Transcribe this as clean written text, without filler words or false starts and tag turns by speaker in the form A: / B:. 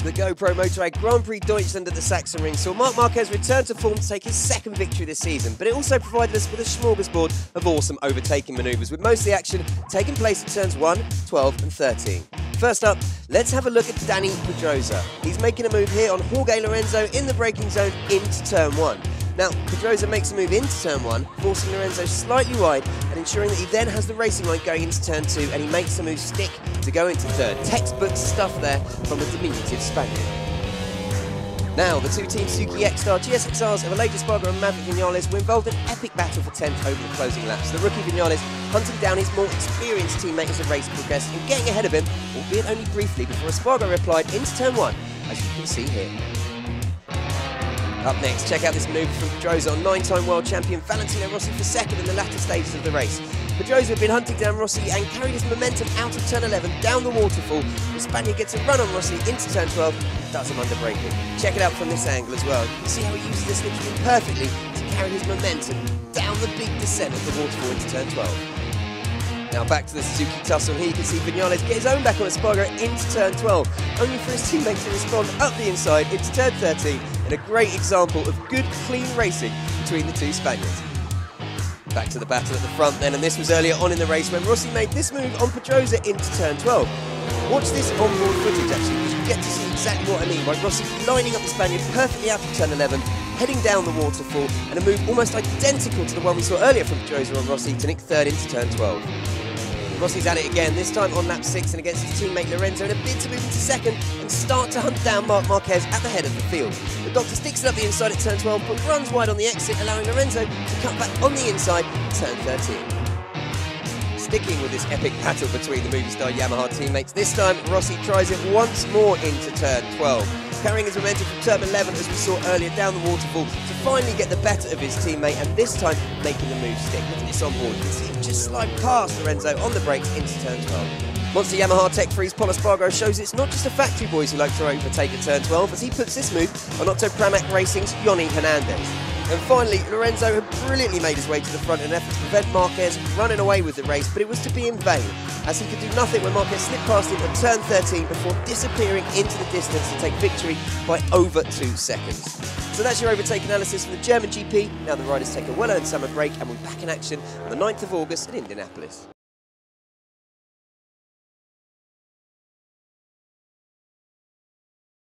A: The GoPro Motorrad Grand Prix Deutschland at the Sachsenring saw Marc Marquez return to form to take his second victory this season, but it also provided us with a smorgasbord of awesome overtaking manoeuvres, with most of the action taking place at turns 1, 12 and 13. First up, let's have a look at Dani Pedrosa. He's making a move here on Jorge Lorenzo in the braking zone into turn 1. Now, Pedrosa makes a move into turn 1, forcing Lorenzo slightly wide and ensuring that he then has the racing line going into turn 2, and he makes the move stick to go into third. Textbook stuff there from the diminutive Spaniard. Now, the two teams Suzuki X-Star GSXRs of Aleix Espargaro and Maverick Viñales were involved in an epic battle for 10th over the closing laps. The rookie Viñales hunting down his more experienced teammate as the race progressed and getting ahead of him, albeit only briefly, before Espargaro replied into turn 1, as you can see here. Up next, check out this manoeuvre from Pedrosa on 9-time world champion Valentino Rossi for second in the latter stages of the race. Pedrosa had been hunting down Rossi and carried his momentum out of turn 11 down the waterfall. The Spaniard gets a run on Rossi into turn 12 and does him under braking. Check it out from this angle as well. You can see how he uses this lift perfectly to carry his momentum down the big descent of the waterfall into turn 12. Now back to the Suzuki tussle. Here you can see Viñales get his own back on Espargaro into turn 12, only for his teammate to respond up the inside into turn 13 in a great example of good, clean racing between the two Spaniards. Back to the battle at the front then, and this was earlier on in the race when Rossi made this move on Pedrosa into turn 12. Watch this onboard footage actually, because you get to see exactly what I mean by Rossi lining up the Spaniard perfectly out of turn 11, heading down the waterfall, and a move almost identical to the one we saw earlier from Pedrosa on Rossi to nick third into turn 12. Rossi's at it again, this time on lap 6 and against his teammate Lorenzo in a bid to move into second and start to hunt down Marc Marquez at the head of the field. The Doctor sticks it up the inside at turn 12 but runs wide on the exit, allowing Lorenzo to cut back on the inside at turn 13. Sticking with this epic battle between the movie star Yamaha teammates, this time Rossi tries it once more into turn 12, carrying his momentum from turn 11 as we saw earlier down the waterfall to finally get the better of his teammate, and this time making the move stick. Look at this on board, you can see him just slide past Lorenzo on the brakes into turn 12. Monster Yamaha Tech 3's Paul Espargaro shows it's not just the factory boys who like to overtake at turn 12, as he puts this move on Otto Pramac Racing's Yoni Hernandez. And finally, Lorenzo had brilliantly made his way to the front in an effort to prevent Marquez running away with the race, but it was to be in vain, as he could do nothing when Marquez slipped past him at turn 13 before disappearing into the distance to take victory by over 2 seconds. So that's your overtake analysis from the German GP. Now the riders take a well-earned summer break and we're back in action on the 9th of August in Indianapolis.